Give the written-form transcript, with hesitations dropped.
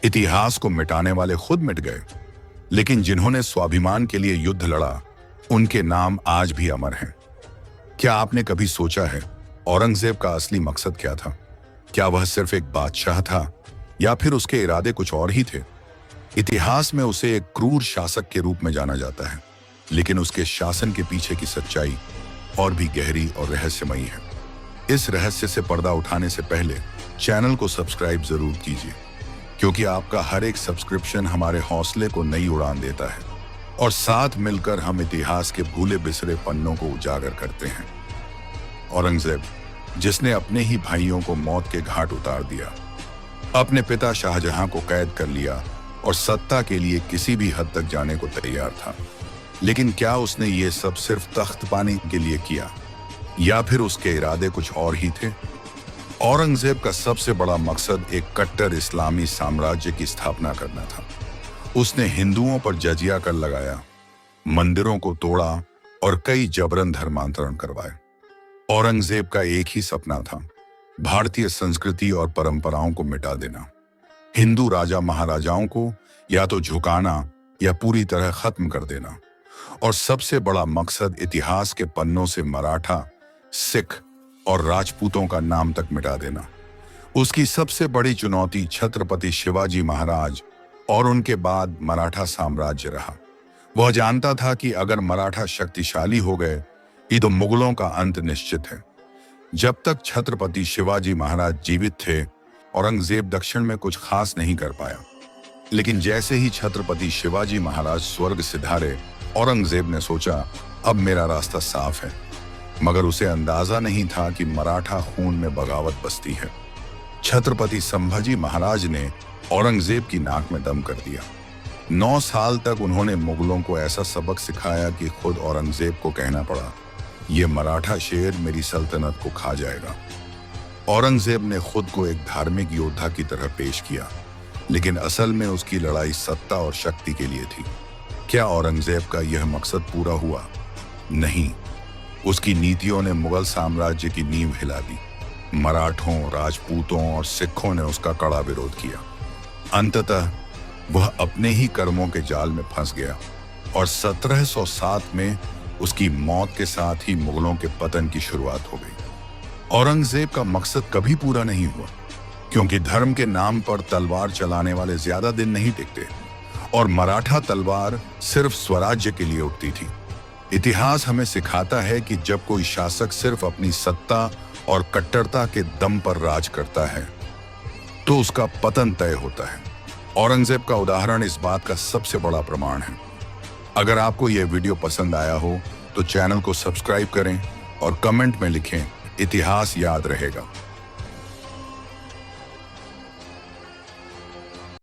इतिहास को मिटाने वाले खुद मिट गए, लेकिन जिन्होंने स्वाभिमान के लिए युद्ध लड़ा, उनके नाम आज भी अमर हैं। क्या आपने कभी सोचा है औरंगजेब का असली मकसद क्या था? क्या वह सिर्फ एक बादशाह था या फिर उसके इरादे कुछ और ही थे? इतिहास में उसे एक क्रूर शासक के रूप में जाना जाता है, लेकिन उसके शासन के पीछे की सच्चाई और भी गहरी और रहस्यमयी है। इस रहस्य से पर्दा उठाने से पहले चैनल को सब्सक्राइब जरूर कीजिए, क्योंकि आपका हर एक सब्सक्रिप्शन हमारे हौसले को नई उड़ान देता है और साथ मिलकर हम इतिहास के भूले बिसरे पन्नों को उजागर करते हैं। औरंगजेब, जिसने अपने ही भाइयों को मौत के घाट उतार दिया, अपने पिता शाहजहां को कैद कर लिया और सत्ता के लिए किसी भी हद तक जाने को तैयार था, लेकिन क्या उसने ये सब सिर्फ तख्त पाने के लिए किया या फिर उसके इरादे कुछ और ही थे? औरंगजेब का सबसे बड़ा मकसद एक कट्टर इस्लामी साम्राज्य की स्थापना करना था। उसने हिंदुओं पर जजिया कर लगाया, मंदिरों को तोड़ा और कई जबरन धर्मांतरण करवाए। औरंगजेब का एक ही सपना था, भारतीय संस्कृति और परंपराओं को मिटा देना, हिंदू राजा महाराजाओं को या तो झुकाना या पूरी तरह खत्म कर देना, और सबसे बड़ा मकसद इतिहास के पन्नों से मराठा, सिख और राजपूतों का नाम तक मिटा देना। उसकी सबसे बड़ी चुनौती छत्रपति शिवाजी महाराज और उनके बाद मराठा साम्राज्य रहा। वह जानता था कि अगर मराठा शक्तिशाली हो गए तो मुगलों का अंत निश्चित है। जब तक छत्रपति शिवाजी महाराज जीवित थे, औरंगजेब दक्षिण में कुछ खास नहीं कर पाया, लेकिन जैसे ही छत्रपति शिवाजी महाराज स्वर्ग सिधारे, औरंगजेब ने सोचा अब मेरा रास्ता साफ है। मगर उसे अंदाजा नहीं था कि मराठा खून में बगावत बसती है। छत्रपति संभाजी महाराज ने औरंगजेब की नाक में दम कर दिया। 9 साल तक उन्होंने मुगलों को ऐसा सबक सिखाया कि खुद औरंगजेब को कहना पड़ा, ये मराठा शेर मेरी सल्तनत को खा जाएगा। औरंगजेब ने खुद को एक धार्मिक योद्धा की तरह पेश किया, लेकिन असल में उसकी लड़ाई सत्ता और शक्ति के लिए थी। क्या औरंगजेब का यह मकसद पूरा हुआ? नहीं। उसकी नीतियों ने मुगल साम्राज्य की नींव हिला दी। मराठों, राजपूतों और सिखों ने उसका कड़ा विरोध किया। अंततः वह अपने ही कर्मों के जाल में फंस गया और 1707 में उसकी मौत के साथ ही मुगलों के पतन की शुरुआत हो गई। औरंगजेब का मकसद कभी पूरा नहीं हुआ, क्योंकि धर्म के नाम पर तलवार चलाने वाले ज्यादा दिन नहीं टिकते, और मराठा तलवार सिर्फ स्वराज्य के लिए उठती थी। इतिहास हमें सिखाता है कि जब कोई शासक सिर्फ अपनी सत्ता और कट्टरता के दम पर राज करता है, तो उसका पतन तय होता है। औरंगजेब का उदाहरण इस बात का सबसे बड़ा प्रमाण है। अगर आपको यह वीडियो पसंद आया हो तो चैनल को सब्सक्राइब करें और कमेंट में लिखें, इतिहास याद रहेगा।